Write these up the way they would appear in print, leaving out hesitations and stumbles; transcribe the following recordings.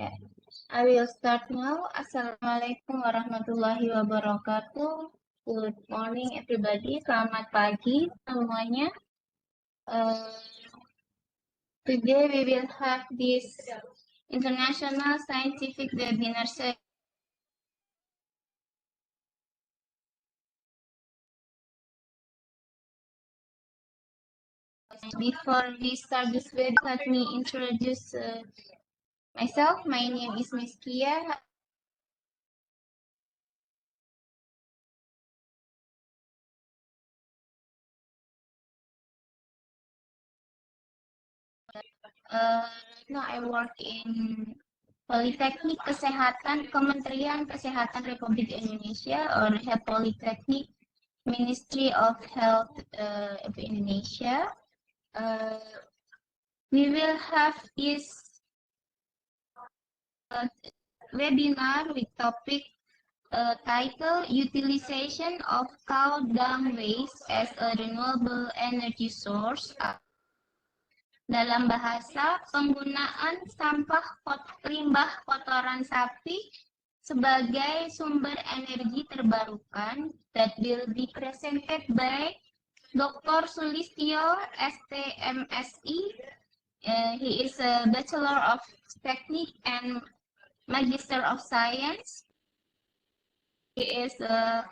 Yeah, I will start now. Assalamualaikum warahmatullahi wabarakatuh. Good morning, everybody. Selamat pagi semuanya. Uh, Today we will have this international scientific webinar session. Before we start this webinar, let me introduce myself. My name is Miss Kia. Right now I work in Politeknik Kesehatan Kementerian Kesehatan Republik Indonesia, or Health Polytechnic, Ministry of Health of Indonesia. We will have this webinar with topic title Utilization of Cow Dung Waste as a Renewable Energy Source. Dalam bahasa, penggunaan sampah limbah kotoran sapi sebagai sumber energi terbarukan, that will be presented by Dr. Sulistyo, STMSI. He is a Bachelor of Technique and Magister of Science. He is a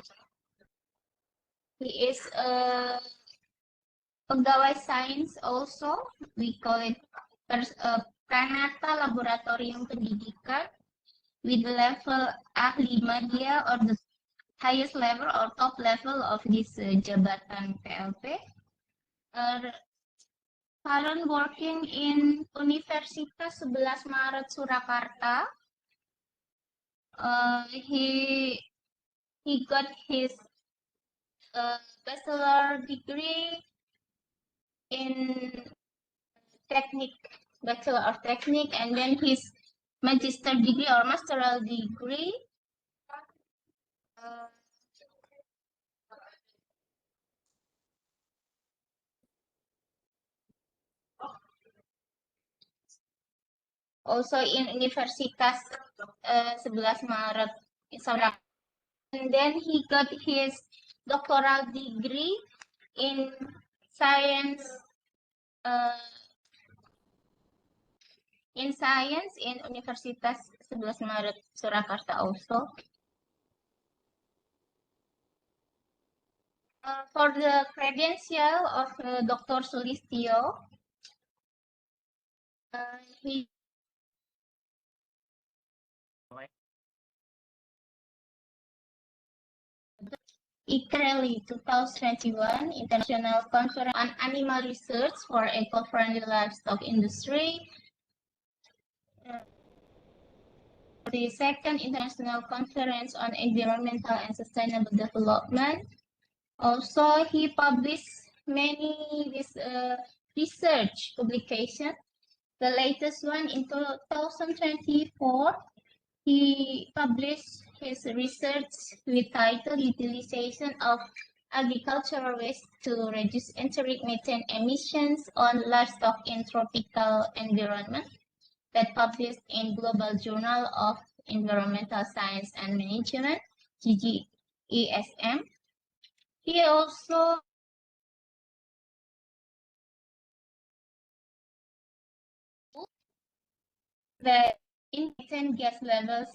pegawai sains also. We call it Pranata Laboratorium Pendidikan with level ahli media, or the highest level or top level of this jabatan PLP. Current working in Universitas 11 Maret Surakarta. He got his bachelor degree in Bachelor of Technique, and then his magister degree or masteral degree also in Universitas 11 Maret in Surakarta. And then he got his doctoral degree in science in Universitas 11 Maret Surakarta also. For the credential of Dr. Sulistyo, he ICRELI 2021 International Conference on Animal Research for Eco-Friendly Livestock Industry. The second International Conference on Environmental and Sustainable Development. Also, he published many research publications. The latest one in 2024, he published his research with title Utilization of Agricultural Waste to Reduce Enteric Methane Emissions on Livestock in Tropical Environment, that published in Global Journal of Environmental Science and Management, GGESM. He also the methane gas levels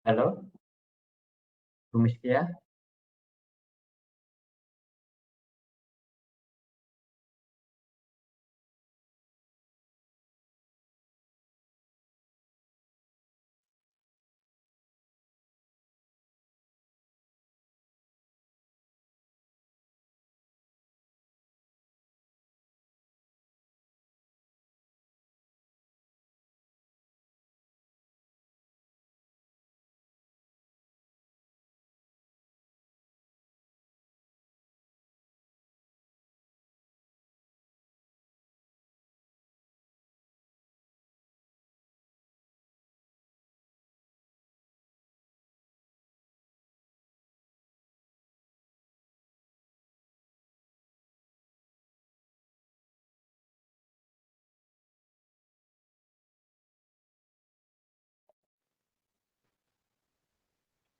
Halo, Bu Mistia.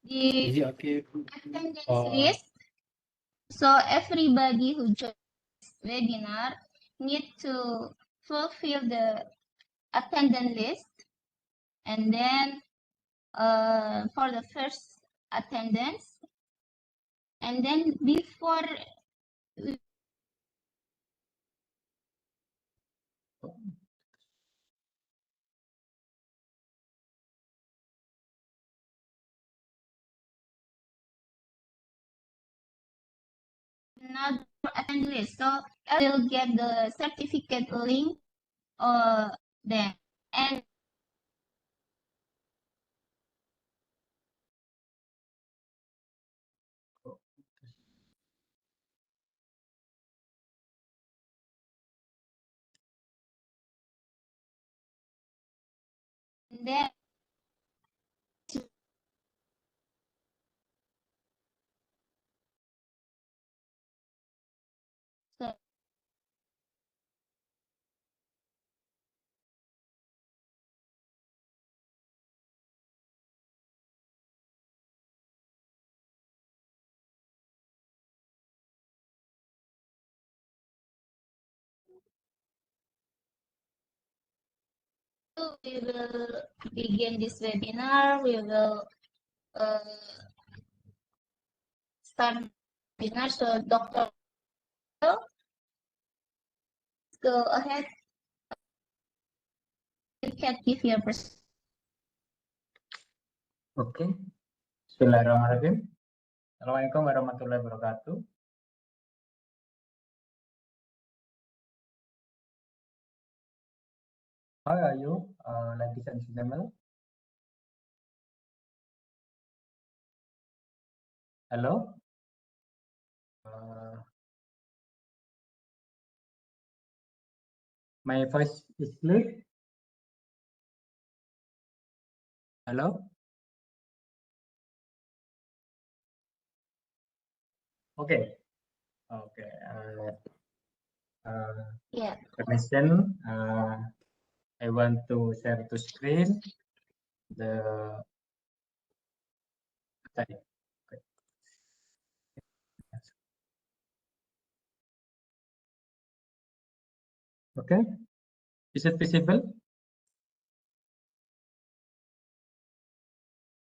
The Okay. attendance list. So everybody who joins webinar need to fulfill the attendance list, and then for the first attendance, and then before another attendance list, so I will get the certificate link then, and then so we will begin this webinar. We will start webinar. So Dr. go ahead. You can give your perspective. Oke. Bismillahirrahmanirrahim. Assalamualaikum warahmatullahi wabarakatuh. How are you, ladies and gentlemen? Hello. My voice is clear. Hello. Okay. Okay. Yeah. Permission. I want to share to screen the. Okay. Okay. Is it visible?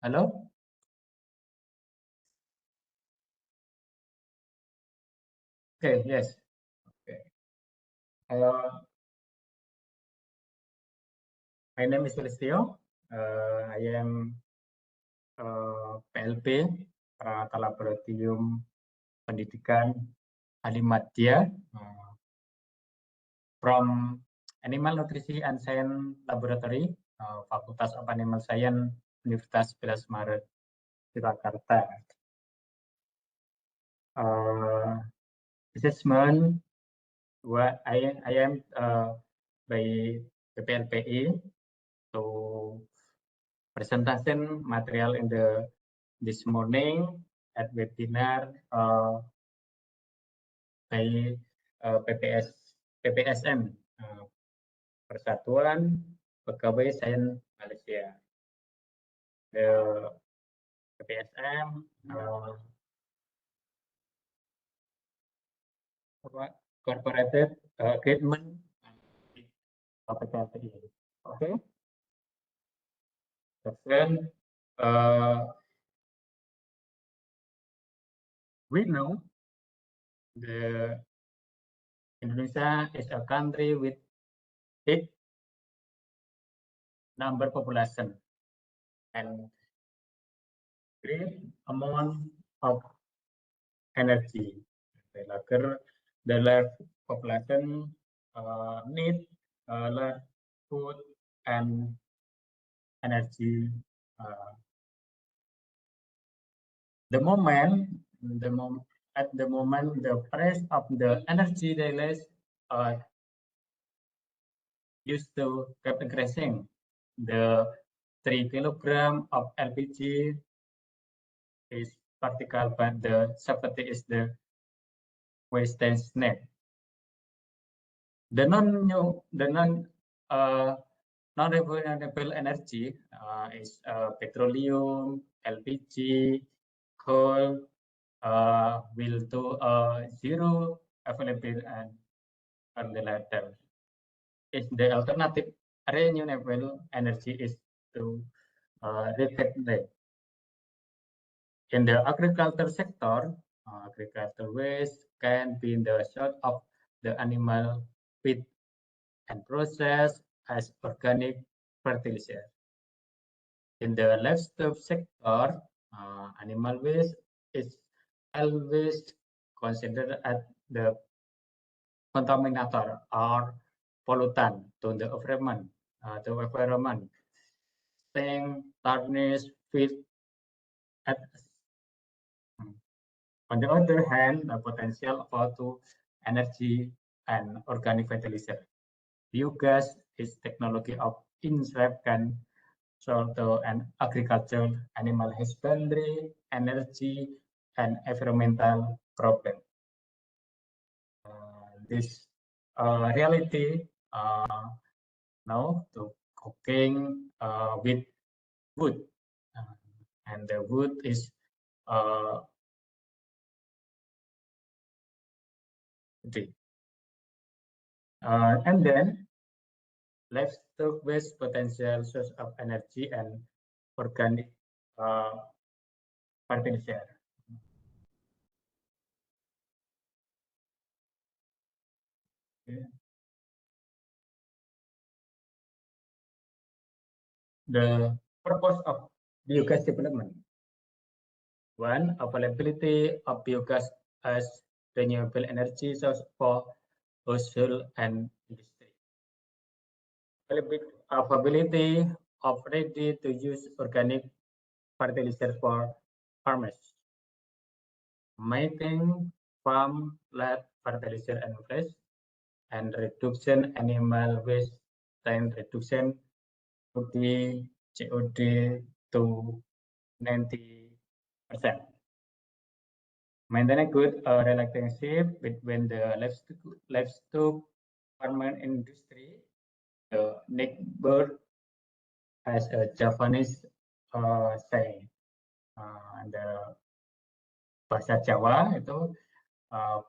Hello. Okay. Yes. Okay. My name is Listio. I am PLP, Peralatan Laboratorium Pendidikan Alimadya, from Animal Nutrition and Science Laboratory, Fakultas of Animal Science, Universitas 11 Maret, Jakarta. Assessment, what I am by the PLPI to presentation material in this morning at webinar by PPSM, Persatuan Pegawai Sains Malaysia. The PPSM corporate agreement of PPSM. Okay. Then we know the Indonesia is a country with big number population and great amount of energy. The large population need large food and energy. At the moment, the price of the energy daily used to keep increasing. The 3 kilogram of LPG is practical, but the safety is the wastage net. The non-renewable energy is petroleum, LPG, coal, will to zero available and on the latter. Is the alternative renewable energy is to recycle. In the agriculture sector, agriculture waste can be the source of the animal feed and processed as organic fertilizer. In the livestock sector, animal waste is always considered as the contaminator or pollutant to the environment. Sting, tarnish, feed. On the other hand, the potential for energy and organic fertilizer. Biogas is technology of insect can solve and agriculture, animal husbandry, energy, and environmental problem. This reality now to cooking with wood, and the wood is and then livestock waste potential source of energy and organic fertilizer. Okay. The purpose of biogas development. One, availability of biogas as renewable energy source for household and industry. Availability of ready-to-use organic fertilizer for farmers. Making farm-led fertilizer and fresh, and reduction animal waste and reduction COD to 90%. Maintain a good relationship between the livestock farming industry, the neighbor as a Japanese saying, the bahasa Jawa itu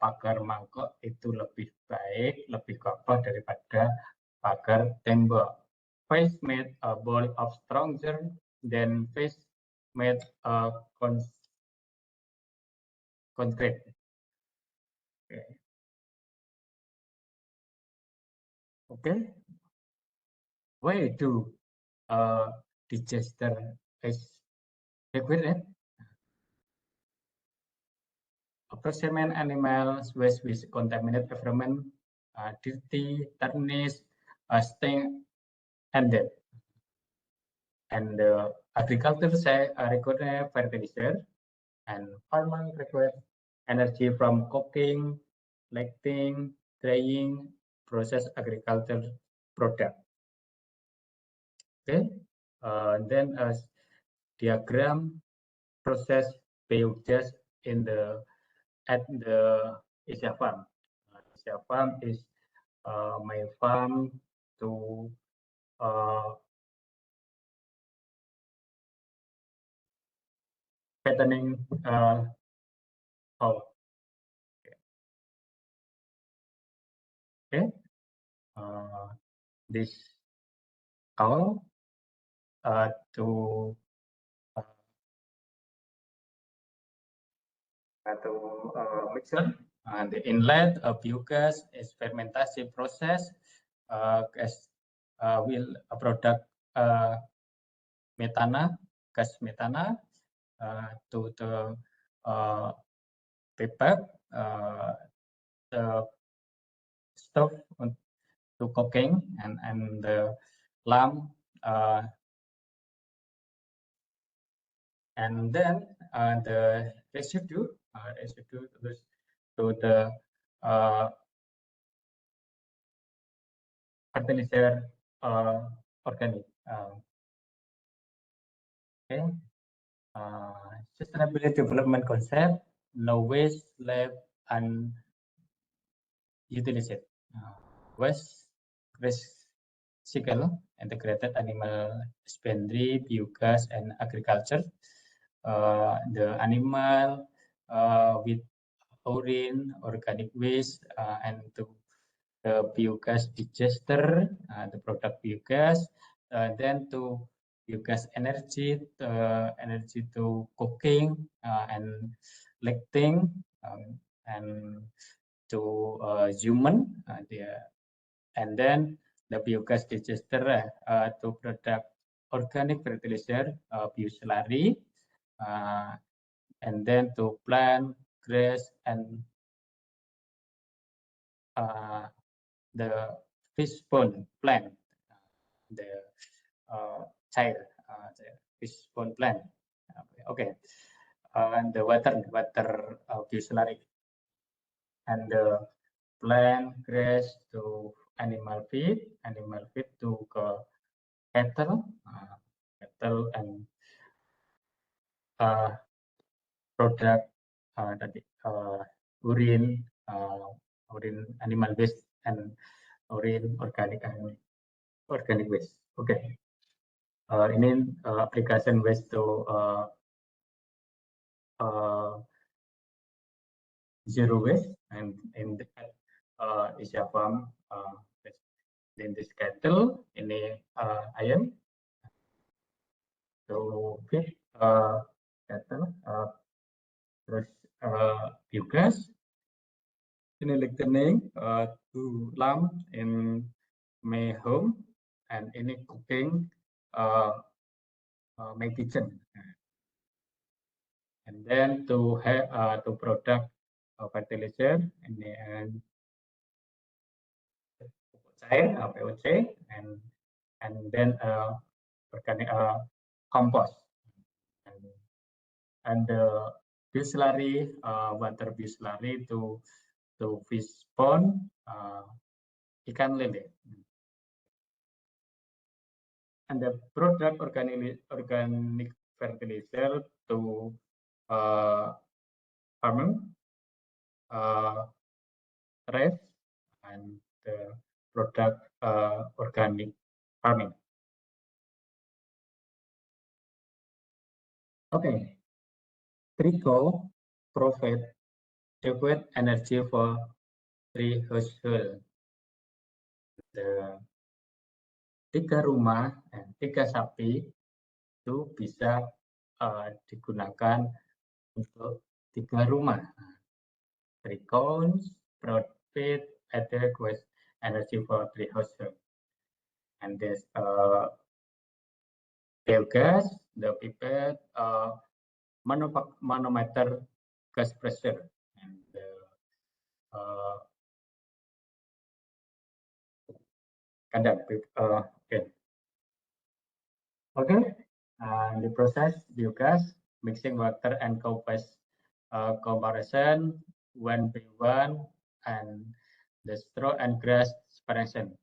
pagar mangkok itu lebih baik, lebih kokoh daripada pagar tembok. Fish made a ball of stronger than fish made a concrete. Okay. Why do disaster is required? Approximate animals waste with contaminated environment, dirty, tarnished, sting, and death. And agriculture say require fertilizer, and farming require energy from cooking, lighting, drying, process agriculture product. Okay, then a diagram process biogas at the Asia Farm. Asia Farm is my farm to fattening cow. Okay, this cow to atau mixer. The inlet biogas is fermentasi process gas will product metana, gas metana to the paper, the stove to cooking, and the lamp, and then the residue to the fertilizer organic. Okay. Sustainability development concept: no waste left unutilized. Waste recycle, integrated animal husbandry, biogas, and agriculture. The animal with urine, organic waste, and to the biogas digester, the product biogas, then to biogas energy, energy to cooking and lighting, and to human, and then the biogas digester to product organic fertilizer, bioslurry, and then to plant, grass, and the fish pond plant, the child, the fish pond plant. Okay, and the water bioslurry, and the plant grass to animal feed to cattle, and product tadi urine, urine animal waste, and urine organic waste. Okay. Ini application waste to zero waste, and in the Asia Farm, in this cattle, ini ayam to feed cattle, terus biogas, ini lighting to lamp in my home, and ini cooking my kitchen, and then to have to product fertilizer, and cair POC, and then organic compost, and the bioslurry, water bioslurry to fish pond, ikan lele, and the product organic fertilizer to farming, rice, and the product organic farming. Okay, Trico provide adequate energy for 3 households. The 3 rumah dan 3 sapi itu bisa digunakan untuk 3 rumah. 3 cows provide adequate energy for 3 households. And this biogas, the pipette, manometer gas pressure, and okay. The process biogas, mixing water and cow paste comparison, 1:1, and the straw and grass separation.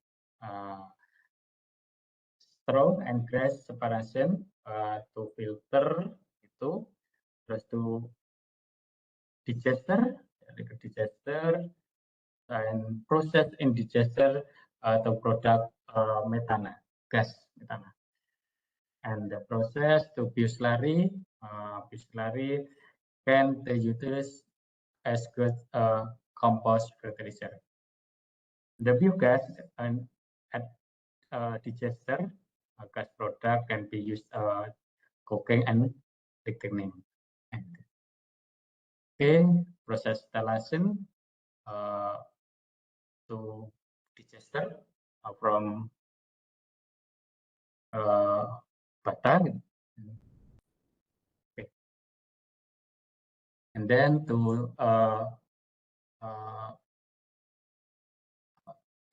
Straw and grass separation to filter itu, terus to digester, and process in digester to product metana, gas metana. And the process to bioslurry, can be utilized as good compost fertilizer. The biogas and digester gas product can be used cooking and lighting. Okay, process installation to digester from Bata. Okay. And then to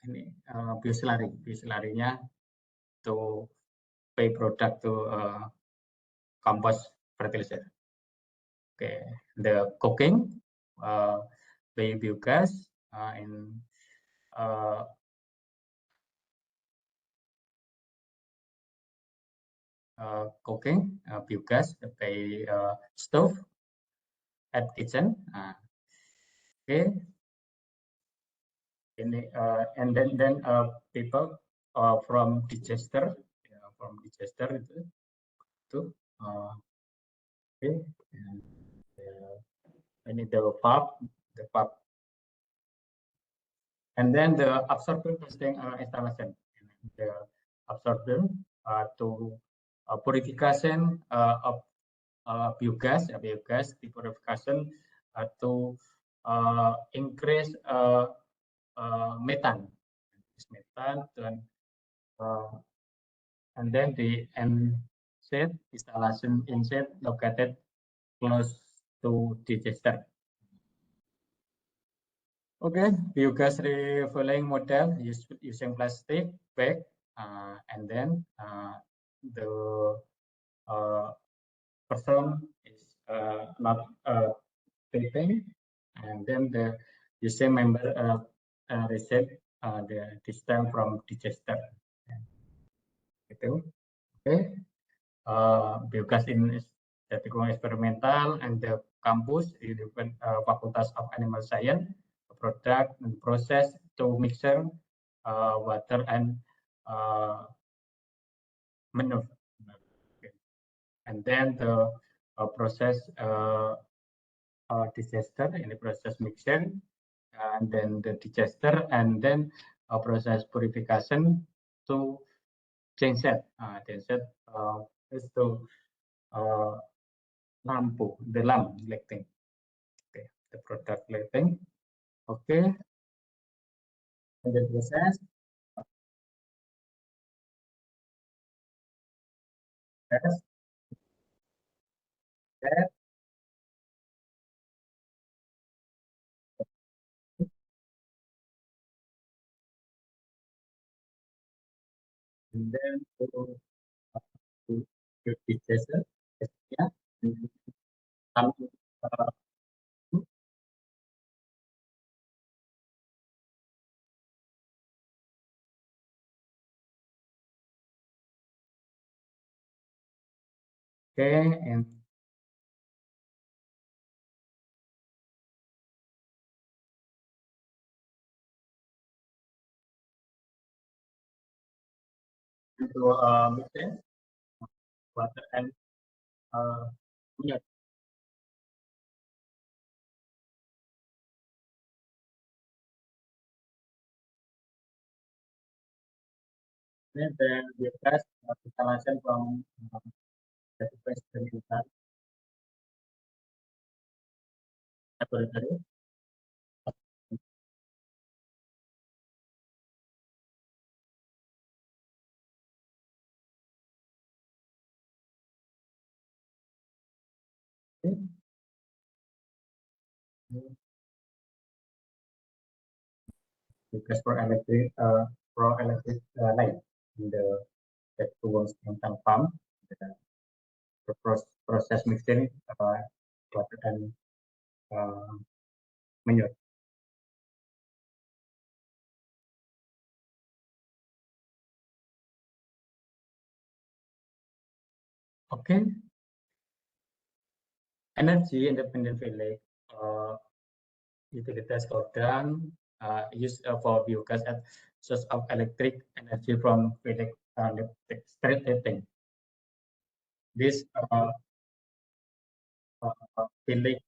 ini bioselarinya to pay product to compost fertilizer. Okay, the cooking pay biogas in cooking biogas pay stove at kitchen. Okay, ini and then people from digester itu okay. Ini the pump, and then the absorber testing installation. The absorber to purification of biogas, the purification to increase methane, and then the set installation inset located close to digester. Okay, biogas refilling model using plastic bag, and then the person is not taping, and then the user member receive the distance from digester. Gitu. Okay, biogas in static experimental and the campus in the Facultas of Animal Science. Product and process to mixture water and manure. And then the process digester in the process mixture, and then the digester, and then process purification to genset. Genset is to lampu, the lamp lighting. Okay, the product lighting. Okay. And the process test, and then to digester, yeah. Okay, and to methane, water and minyak. Then we test installation from database experimental laboratory. Okay. Because for electric line in the towards tentang pump, the process mixing water and manure. Okay. Energy independent village utilities Kodang used for biogas as source of electric energy from village street heating. This village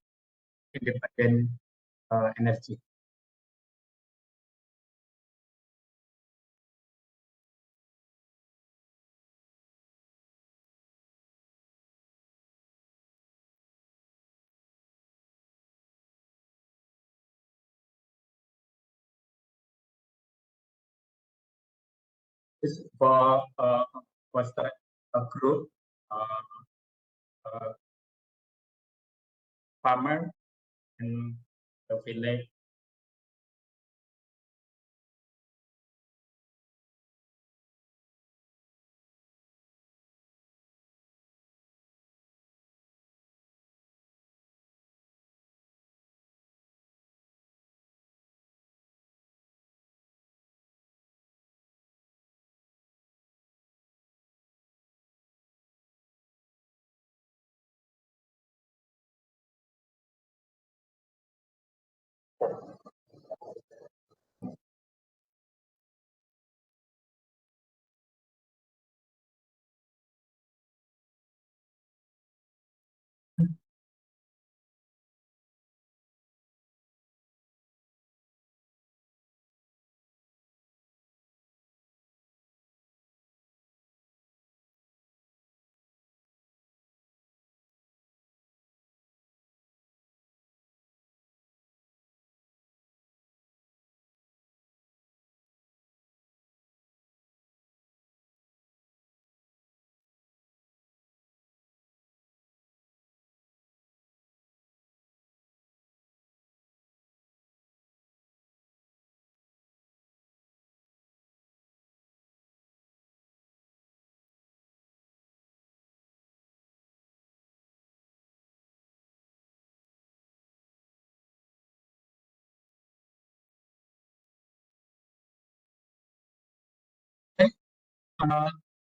independent energy. is for foster a group farmer in the village.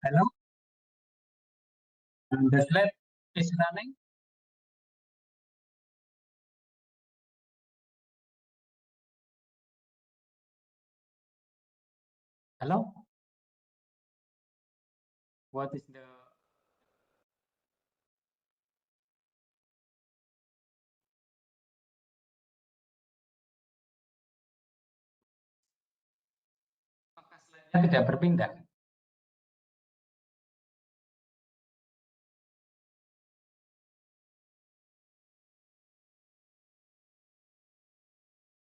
Hello, the slide is running. Hello, what is the apakah slide-nya tidak berpindah?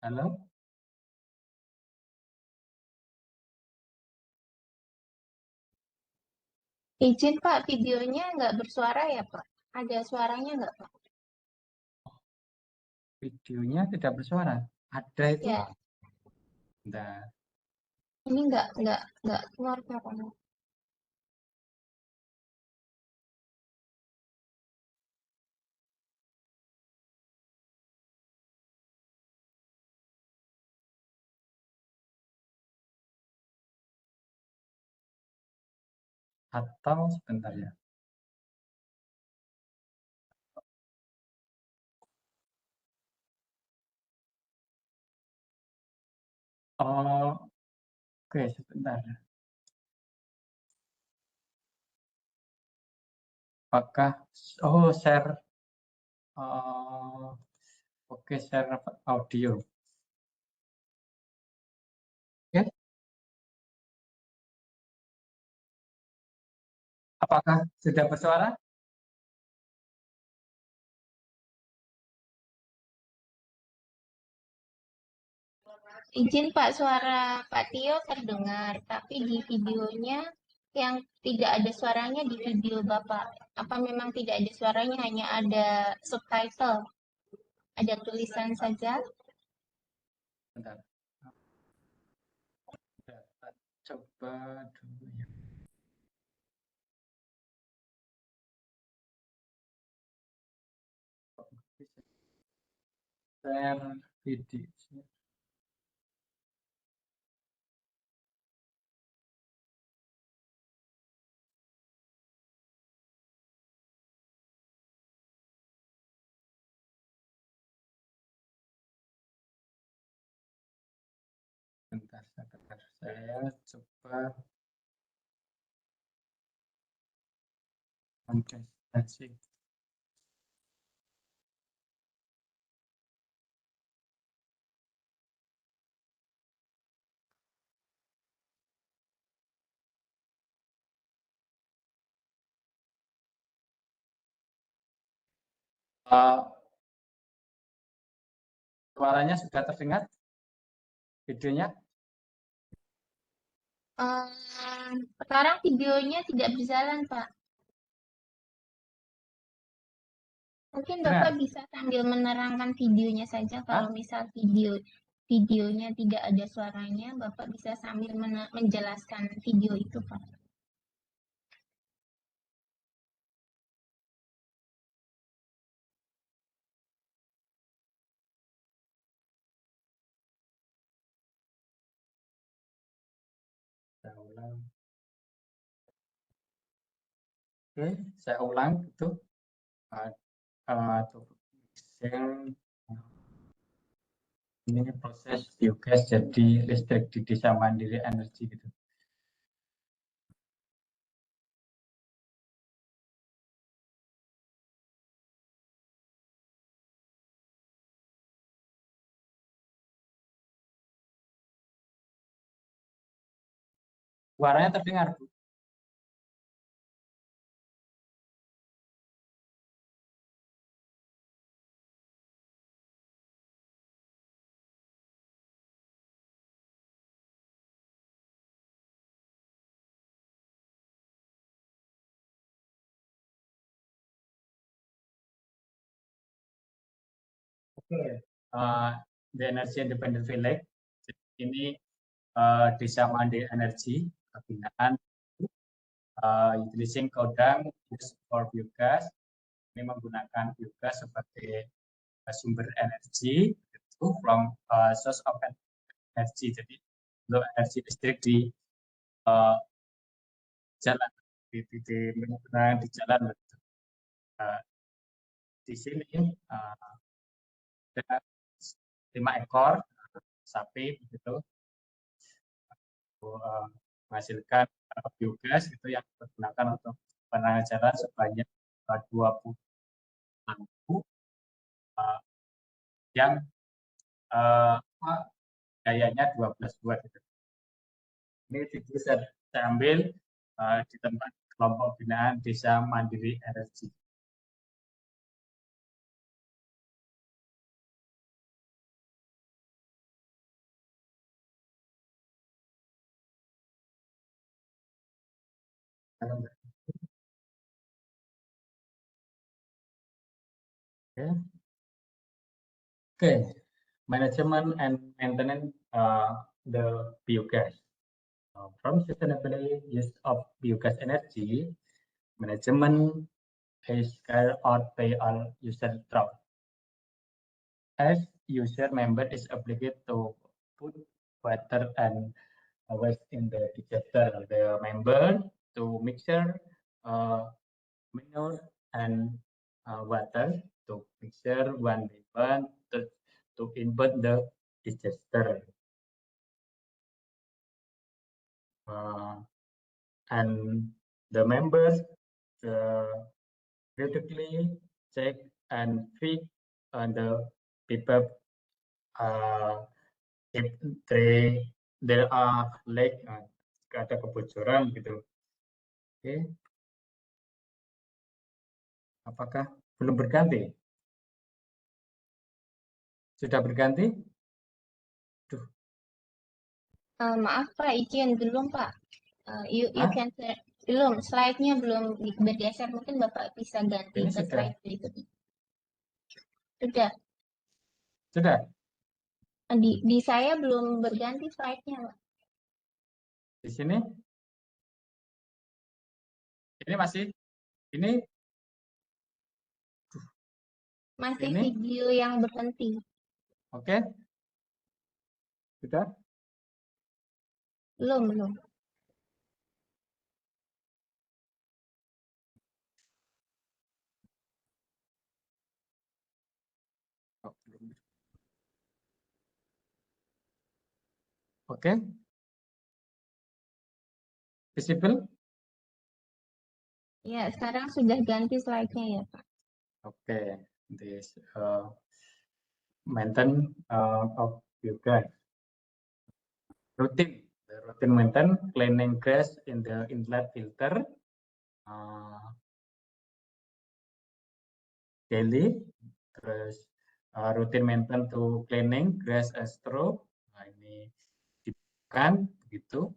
Halo, Izin Pak, videonya nggak bersuara ya Pak? Ada suaranya nggak Pak? videonya tidak bersuara. Ada itu. Ya, Bentar. ini nggak keluar suaranya. Atau sebentar ya. Oh, oke, sebentar. Apakah share oke, share audio. Oke. Apakah sudah bersuara? Izin Pak, suara Pak Tio terdengar, tapi di videonya yang tidak ada suaranya di video Bapak. Apa memang tidak ada suaranya, hanya ada subtitle, ada tulisan saja? Bentar. Coba dulu ya. Share video. Bentar, saya coba kontestasi. Suaranya sudah terdengar? Videonya? Sekarang videonya tidak berjalan, Pak. Mungkin Bapak Benar. bisa sambil menerangkan videonya saja. Kalau Hah? misal videonya tidak ada suaranya, Bapak bisa sambil menjelaskan video itu, Pak. Saya ulang. Oke, saya ulang itu. To share ini proses biogas jadi listrik di desa mandiri energi gitu. Suaranya terdengar, Bu. Oke. The Energy Independent Village ini desa mandiri energi binaan utilizing Kodang used for biogas. Ini menggunakan biogas sebagai sumber energi itu from source of energy. Jadi untuk energi listrik di jalan menggunakan di jalan. Di sini ada 5 ekor sapi begitu menghasilkan biogas itu yang digunakan untuk penerangan jalan sebanyak 20 lampu yang dayanya 12 watt. Ini video saya ambil di tempat kelompok binaan Desa Mandiri Energi. Okay. Management and maintenance the biogas. From sustainable use of biogas energy, management is care or pay all user trust. As user member is obligated to put water and waste in the digester. The member to mixture manure and water to mixture one by one to input the digester. And the members critically check and feed on the people if there are like ada kebocoran gitu. Oke. Apakah belum berganti? Sudah berganti? Duh. Maaf Pak, izin belum Pak. You can belum, slide-nya belum bergeser. Mungkin Bapak bisa ganti Ini ke sudah. slide berikutnya. Sudah. Sudah. Di saya belum berganti slide-nya, Pak. Di sini? Ini masih? Ini? Masih Ini? video yang berhenti. Oke. Sudah? Belum. Oh, oke. Visible? Ya, sekarang sudah ganti slide-nya ya, Pak. Oke. This maintenance of biogas. Routine. The routine maintenance, cleaning gas in the inlet filter. Daily. Terus routine maintenance to cleaning grass and straw. Nah, ini dibutuhkan begitu.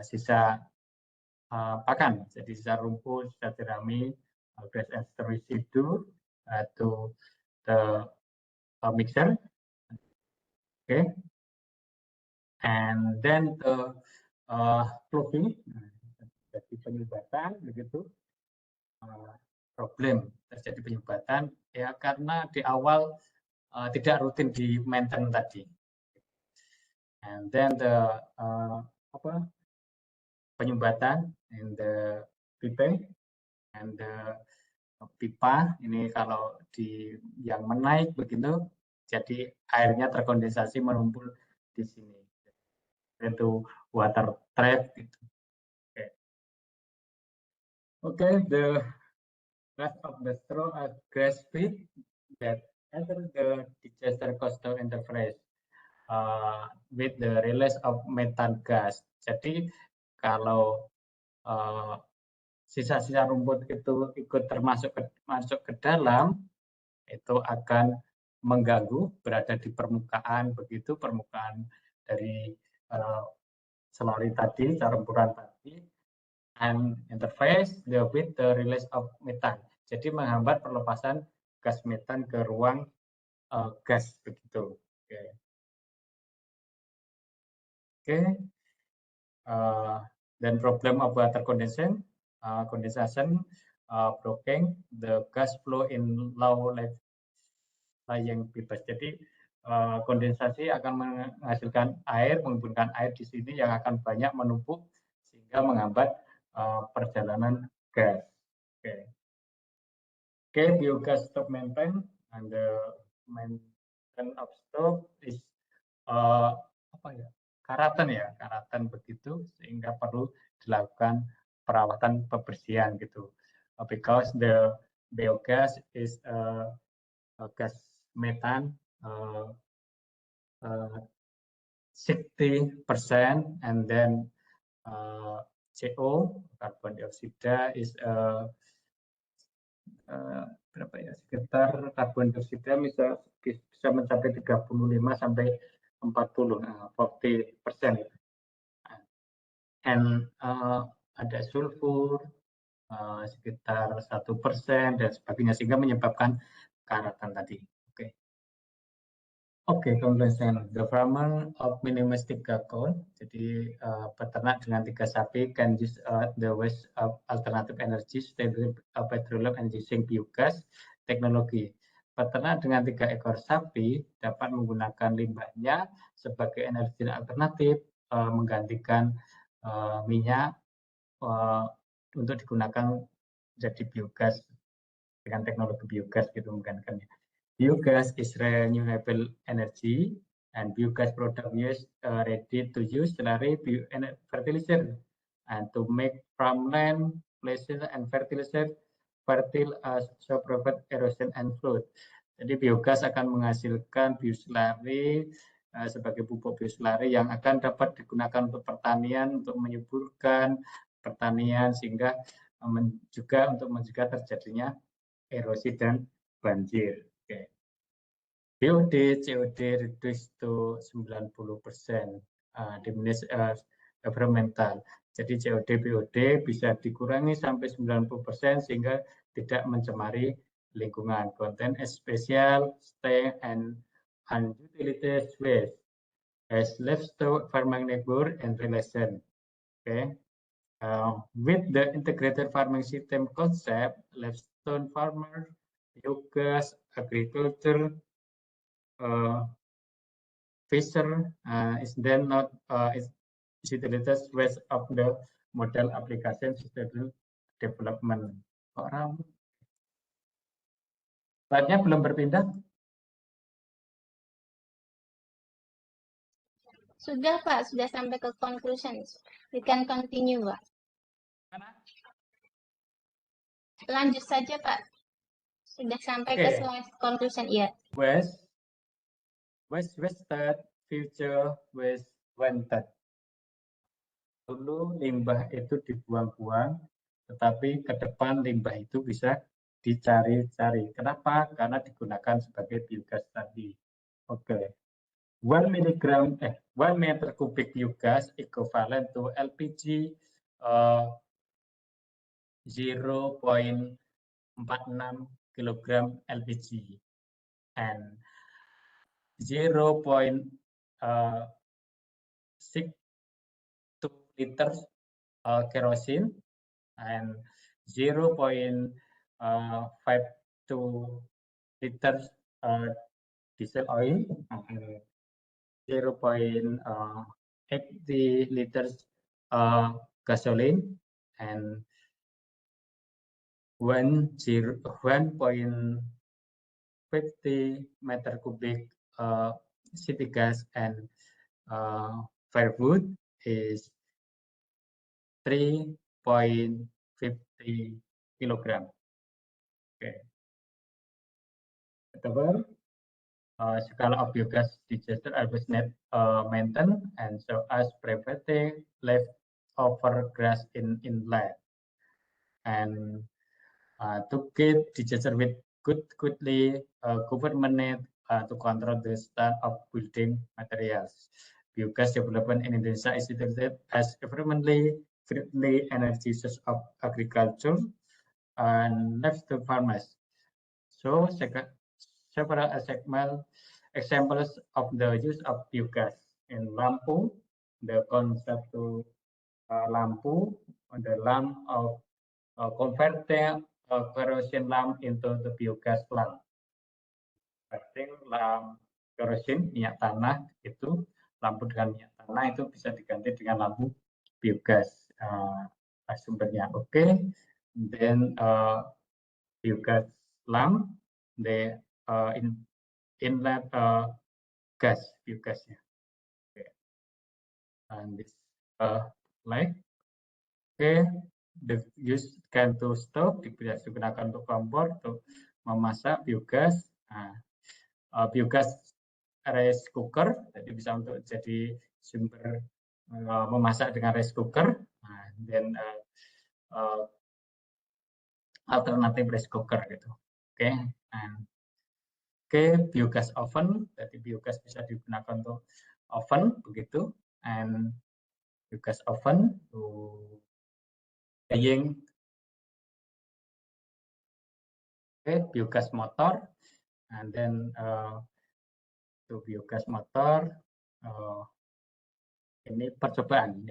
sisa pakan, jadi sisa rumput, sisa jerami, grass and residue to the mixer, okay, and then the clothing, jadi penyumbatan begitu. Problem terjadi penyumbatan ya karena di awal tidak rutin di maintain tadi. And then the penyumbatan in the pipe and the pipa ini kalau di yang menaik begitu, jadi airnya terkondensasi menumpul di sini. Itu water trap gitu. Okay, the rest of the straw are grass feed that enter the digester coastal interface with the release of methane gas. Jadi kalau sisa-sisa rumput itu ikut masuk ke dalam, itu akan mengganggu berada di permukaan begitu, permukaan dari selari tadi, campuran tadi, and interface with the release of methane. Jadi menghambat perlepasan gas metan ke ruang gas begitu. Okay. Then problem of water condensation, blocking the gas flow in low lying pipes. Jadi kondensasi akan menghasilkan air, menghubungkan air di sini yang akan banyak menumpuk sehingga menghambat perjalanan gas. Okay, biogas stop maintain and the maintenance of stop is karatan begitu, sehingga perlu dilakukan perawatan pembersihan gitu. Because the biogas is gas metan 60% and then CO carbon dioksida is berapa ya, sekitar karbon dioksida bisa mencapai 35 sampai 40%. And ada sulfur sekitar 1% dan sebagainya, sehingga menyebabkan karatan tadi. Oke, conclusion. The farmer of minimum 3 cow, jadi peternak dengan 3 sapi can use the waste of alternative energy, stable petroleum and using biogas teknologi. Peternak dengan 3 ekor sapi dapat menggunakan limbahnya sebagai energi alternatif, menggantikan minyak untuk digunakan jadi biogas dengan teknologi biogas gitu menggantikannya. Biogas is renewable energy and biogas product used ready to use slurry fertilizer and to make farmland places and fertilizer fertile so prevent erosion and flood. Jadi biogas akan menghasilkan bioslurry sebagai pupuk bioslurry yang akan dapat digunakan untuk pertanian, untuk menyuburkan pertanian, sehingga juga untuk mencegah terjadinya erosi dan banjir. BOD, COD reduce to 90%, diminish environmental. Jadi COD, BOD bisa dikurangi sampai 90% sehingga tidak mencemari lingkungan. Content spesial, stay and unutilized waste as livestock farming labor and relation. With the integrated farming system concept, livestock farmer, biogas, agriculture, fisher is then not is utilities waste of the model application sustainable development. Slide-nya belum berpindah? Sudah Pak, sudah sampai ke conclusion. We can continue Pak. Lanjut saja Pak. Sudah sampai ke slide conclusion, iya. Waste wasted, future waste wanted. Dulu limbah itu dibuang-buang, tetapi ke depan limbah itu bisa dicari-cari. Kenapa? Karena digunakan sebagai biogas tadi. 1 milligram 1 meter cubic biogas equivalent to LPG 0.46 kilogram LPG and 0.62 liters kerosene and 0.52 liters diesel oil and 0.80 liters gasoline and 1.50 meter cubic city gas and firewood is 3.50 kilogram. Okay. Whatever scale of biogas disaster was net maintained and so as preventing leftover gas in inlet and to keep disaster with quickly government need to control the start of building materials. Biogas development in Indonesia is situated as governmentally friendly energy source of agriculture and livestock farmers. So several examples of the use of biogas in Lampung, the concept to lampu, the lamp of converting kerosene lamp into the biogas lamp. Converting lamp kerosene minyak tanah itu lampu dengan minyak tanah itu bisa diganti dengan lampu biogas sumbernya. Oke. Then biogas lamp, the inlet gas biogasnya. Okay. And this like okay, the use can to stove bisa digunakan untuk kompor untuk memasak biogas. Nah, biogas rice cooker jadi bisa untuk jadi sumber memasak dengan rice cooker. Nah, then alternatif rice cooker gitu. Oke. Oke, biogas oven, jadi biogas bisa digunakan untuk oven begitu, and biogas oven to drying. Oke, biogas motor, and then to biogas motor, ini percobaan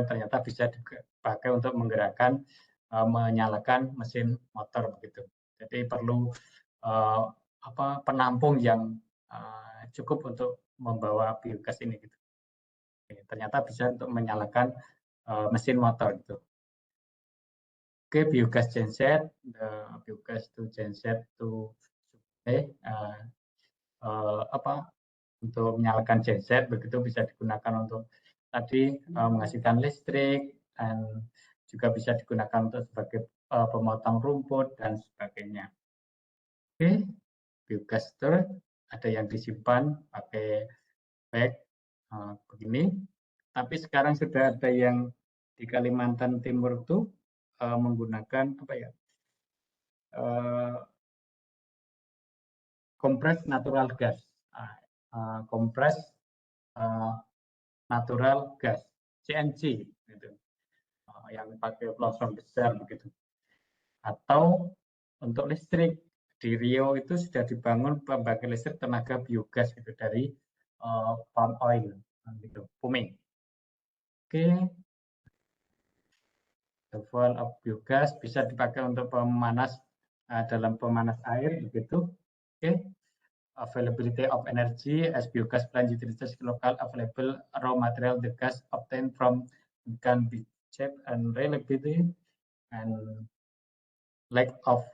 ternyata bisa dipakai untuk menggerakkan, menyalakan mesin motor begitu. Jadi perlu penampung yang cukup untuk membawa biogas ini gitu. Ternyata bisa untuk menyalakan mesin motor gitu. Oke, biogas genset, biogas to genset to untuk menyalakan genset begitu bisa digunakan untuk tadi menghasilkan listrik dan juga bisa digunakan untuk sebagai pemotong rumput dan sebagainya. Oke. Biogas storage ada yang disimpan pakai bag begini, tapi sekarang sudah ada yang di Kalimantan Timur itu menggunakan kompres natural gas, kompres natural gas CNG gitu, yang pakai pelosong besar begitu, atau untuk listrik. Di Riau itu sudah dibangun pembangkit listrik tenaga biogas gitu dari palm oil gitu, fuming. Oke. The fuel of biogas bisa dipakai untuk pemanas dalam pemanas air begitu. Oke. Availability of energy as biogas plant utilities local available raw material the gas obtained from can be cheap and reliability and lack of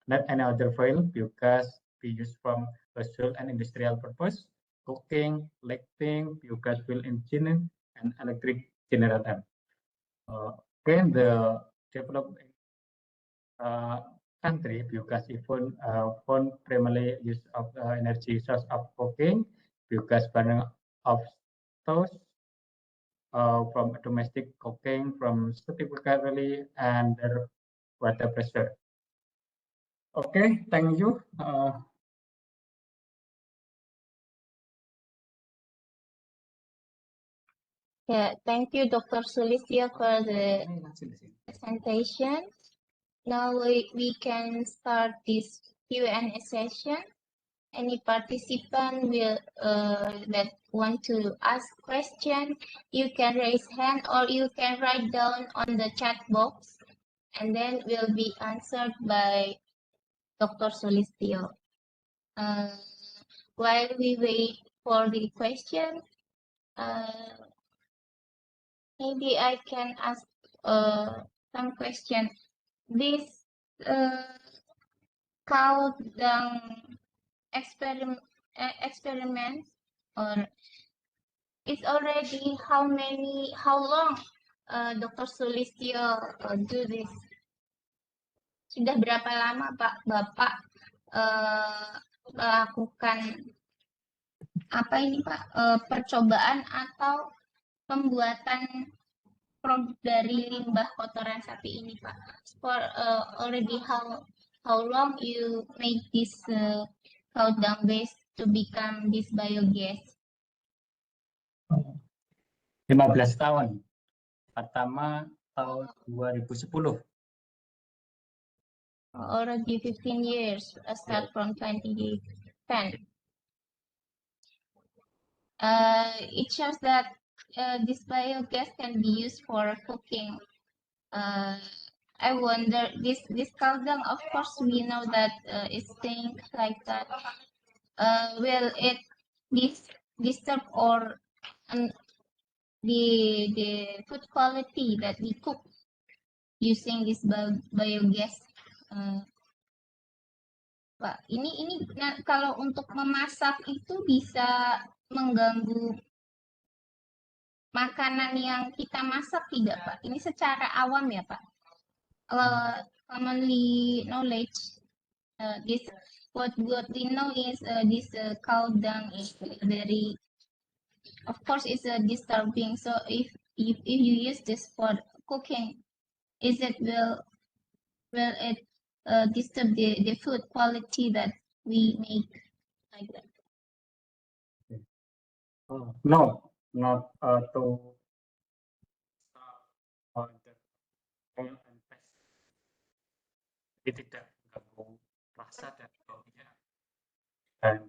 not any other fuel biogas be used from household and industrial purpose, cooking, lighting, biogas fuel engine, and electric generator. Again, the developing country, biogas even found primarily use of energy source of cooking, biogas burning of stoves from domestic cooking, from certificately and their water pressure. Okay, thank you. Yeah, thank you, Dr. Sulistyo, for the presentation. Now we can start this Q&A session. Any participant will that want to ask question, you can raise hand or you can write down on the chat box, and then will be answered by Dr. Sulistyo. While we wait for the question, maybe I can ask some question. This cow dung experiment or it's already how long Dr. Sulistyo do this? Sudah berapa lama Pak Bapak melakukan apa ini Pak percobaan atau pembuatan produk dari limbah kotoran sapi ini Pak? For already how long you make this cow dung waste to become this biogas? 15 tahun. Pertama tahun 2010. Already 15 years, start from 2010. It shows that this biogas can be used for cooking. I wonder, this cow dung, of course, we know that it stinks like that. Will it disturb or the food quality that we cook using this biogas? Pak, ini kalau untuk memasak itu bisa mengganggu makanan yang kita masak tidak, Pak? Ini secara awam ya, Pak. Commonly knowledge, this what we know is this cow dung is very, of course, it's disturbing. So if you use this for cooking, is it will it disturb the food quality that we make like that? No, not to the oil and pest. Jadi tidak mengganggu rasa dan baunya. Dan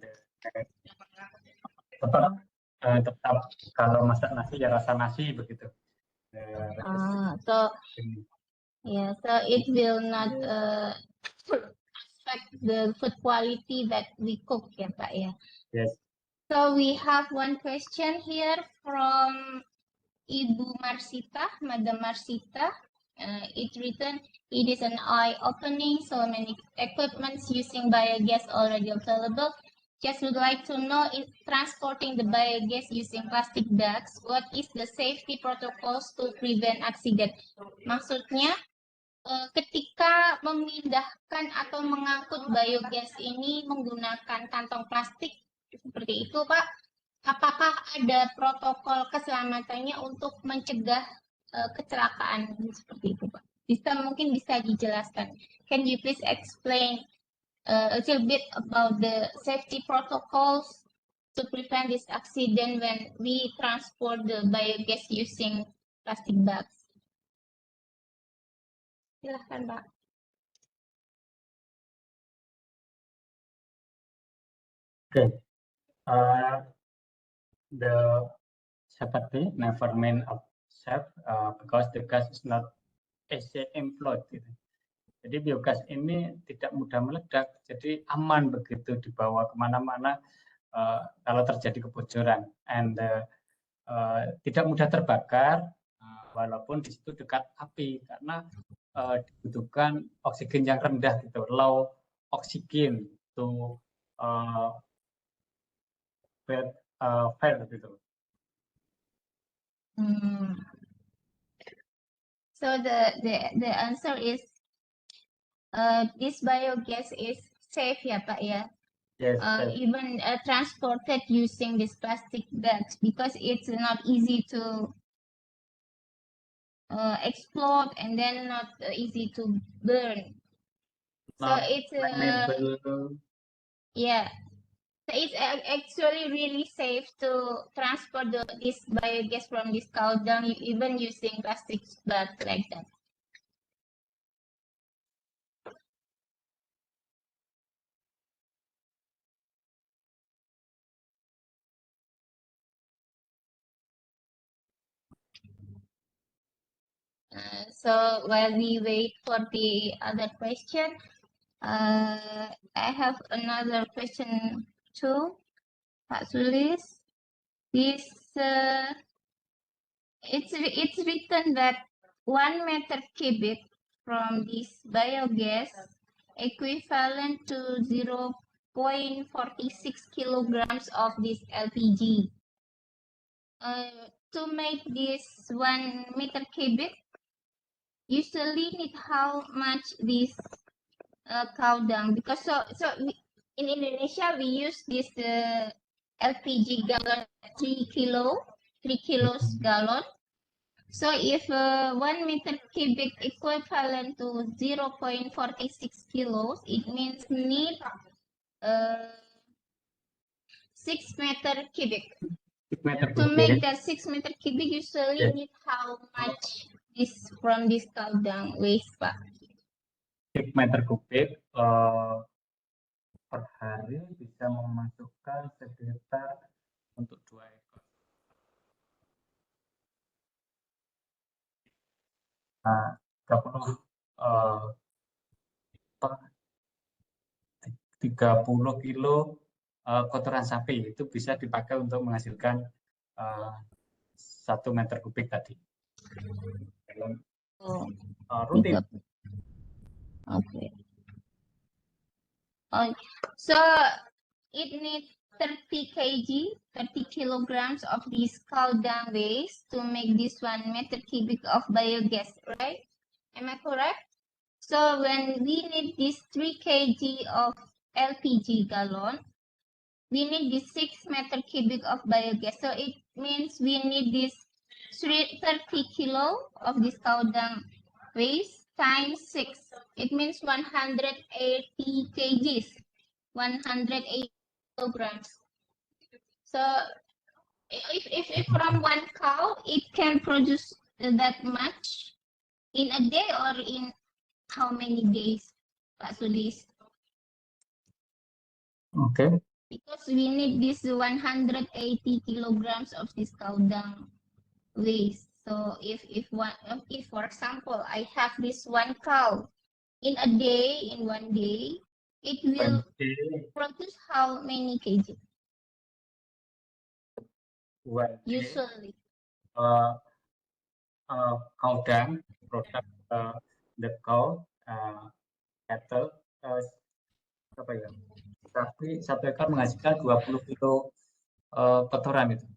tetap kalau masak nasi ya rasa nasi begitu. So yeah, so it will not affect the food quality that we cook, ya Pak ya. Yes. So we have one question here from Ibu Marsita, Madam Marsita. It's written, it is an eye-opening, so many equipments using biogas already available. Just would like to know if transporting the biogas using plastic bags, what is the safety protocols to prevent accident? Maksudnya, ketika memindahkan atau mengangkut biogas ini menggunakan kantong plastik seperti itu, Pak, apakah ada protokol keselamatannya untuk mencegah kecelakaan seperti itu, Pak? Mungkin bisa dijelaskan. Can you please explain a little bit about the safety protocols to prevent this accident when we transport the biogas using plastic bags? Silahkan, Pak. Okay. The safety never mean of safe because the gas is not easy employed. Gitu. Jadi biogas ini tidak mudah meledak, jadi aman begitu dibawa kemana-mana kalau terjadi kebocoran, and tidak mudah terbakar walaupun di situ dekat api karena dibutuhkan oksigen yang rendah gitu, low oxygen to fail gitu. So the answer is this biogas is safe ya Pak ya? Yes, even transported using this plastic bags because it's not easy to explode and then not easy to burn. So it's flammable. Yeah. So it's actually really safe to transport this biogas from this cow dung, even using plastic bags like that. So while we wait for the other question, I have another question too, Pak Sulis. This it's written that 1 meter cubic from this biogas equivalent to 0.46 kilograms of this LPG. To make this 1 meter cubic, usually need how much this cow dung? Because in Indonesia we use this LPG gallon 3 kilos gallon. So if 1 meter cubic equivalent to 0.46 kilos, it means need 6 meter cubic. 6 meter To kubik. make that 6 meter cubic, usually Yes. need how much this from this cow dung waste, Pak? 6 meter kubik per hari bisa memasukkan sekitar untuk 2 ekor. Nah, 30 kilo kotoran sapi itu bisa dipakai untuk menghasilkan 1 meter kubik tadi. Dalam rutin. Okay. So it needs 30 kg, 30 kilograms of this cow dung waste to make this 1 meter cubic of biogas, right? Am I correct? So when we need this 3 kg of LPG gallon, we need this 6 meter cubic of biogas. So it means we need this 30 kilo of this cow dung waste times 6. It means 180 kgs, 180 kilograms. So if from one cow, it can produce that much in a day or in how many days, Pak Sulis? Okay. Because we need this 180 kilograms of this cow dung waste. So if for example I have this one cow in a day, in 1 day, it will produce how many kg? Usually. Cow dung, produk the cow, cattle, apa ya? Sapi 1 ekor menghasilkan 20 kilo kotoran itu.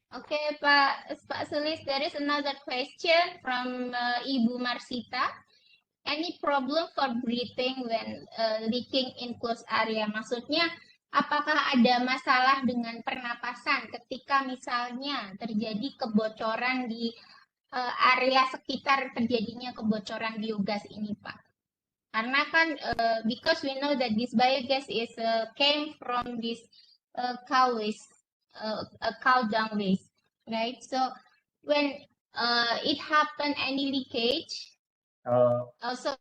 Okay, Pak Sulis, there is another question from Ibu Marsita. Any problem for breathing when leaking in closed area? Maksudnya, apakah ada masalah dengan pernapasan ketika misalnya terjadi kebocoran di area sekitar terjadinya kebocoran biogas ini, Pak? Karena kan, because we know that this biogas is came from this cow waste, cow dung waste, right? So when it happen any leakage, also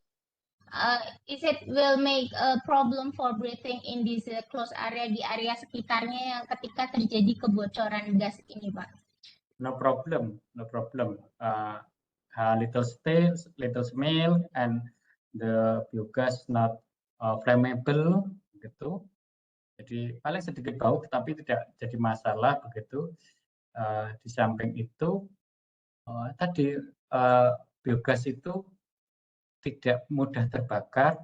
is it will make a problem for breathing in this closed area di area sekitarnya yang ketika terjadi kebocoran gas ini, Pak? No problem, no problem. Little stains, little smell, and the biogas not flammable, gitu. Jadi paling sedikit bau, tetapi tidak jadi masalah begitu. Di samping itu, tadi biogas itu tidak mudah terbakar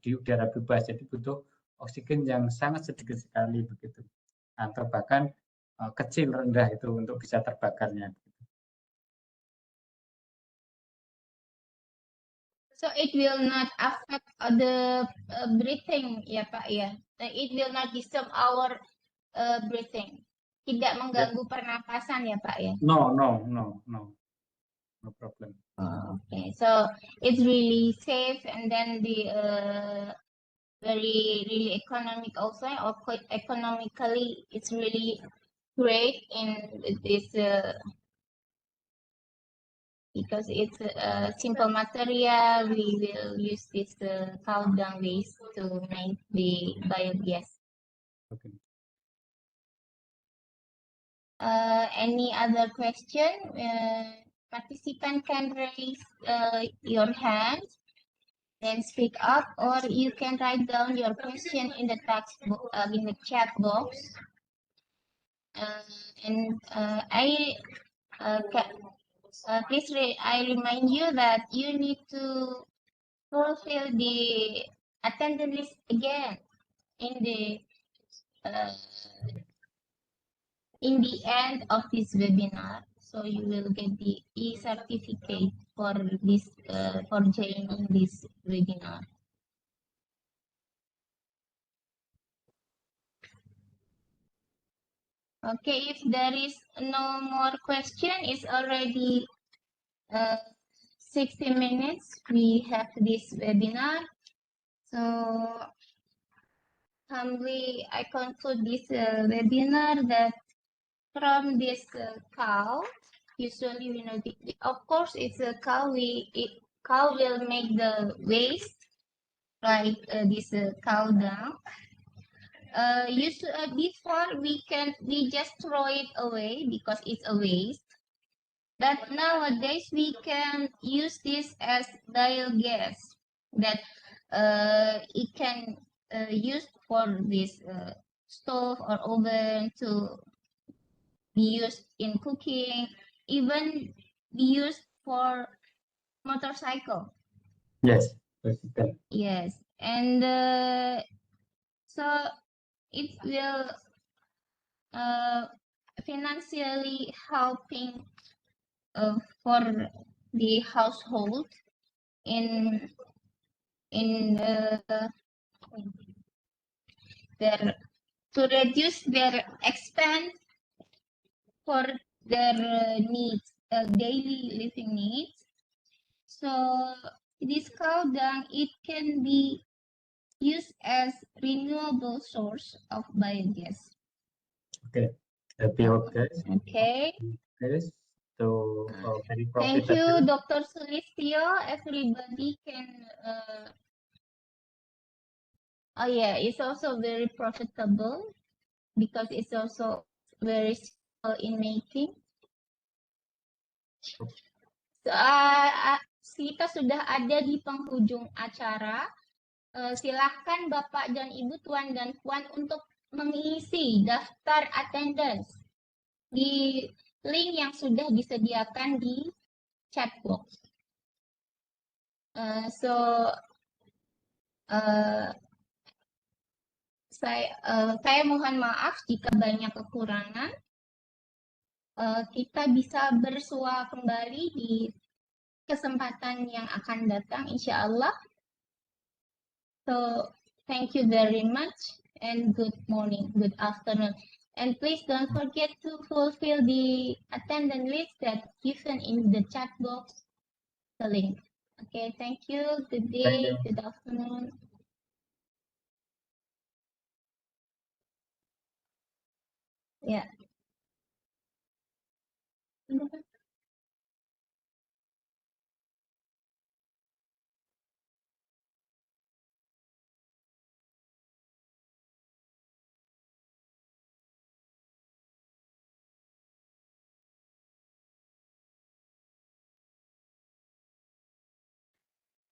di udara bebas, jadi butuh oksigen yang sangat sedikit sekali begitu, atau bahkan kecil rendah itu untuk bisa terbakarnya. So it will not affect the breathing, ya Pak ya. It will not disturb our breathing. Tidak mengganggu pernapasan ya Pak ya. No problem. Okay, so it's really safe, and then the really economic also, or quite economically, it's really great in this because it's a simple material. We will use this cow dung waste to make the biogas. Okay. Any other question? Participant can raise your hand, then speak up, or you can write down your question in the text in the chat box. I remind you that you need to fulfill the attendance list again in the end of this webinar. So you will get the e-certificate for this for joining this webinar. Okay, if there is no more question, it's already 60 minutes. We have this webinar. So humbly, I conclude this webinar that from this cow, usually we know, of course, it's a cow. Cow will make the waste like this cow dung. Before we just throw it away because it's a waste. But nowadays we can use this as biogas that it can use for this stove or oven to be used in cooking, even be used for motorcycle. Yes, bicycle. Yes, and so it will financially helping for the household in their to reduce their expense for their needs, daily living needs. So this cow dung, it can be used as renewable source of biogas. Okay, happy hope guys. Okay. Guys, so very Thank profitable. you, Dr. Sulistyo. Everybody can. Oh yeah, it's also very profitable because it's also very simple in making. So, kita sudah ada di penghujung acara. Silahkan Bapak dan Ibu, Tuan dan Puan untuk mengisi daftar attendance di link yang sudah disediakan di chat box. Saya mohon maaf jika banyak kekurangan. Kita bisa bersua kembali di kesempatan yang akan datang, insya Allah. So, thank you very much and good morning, good afternoon. And please don't forget to fulfill the attendance list that's given in the chat box, the link. Okay, thank you. Good day, good afternoon. Yeah.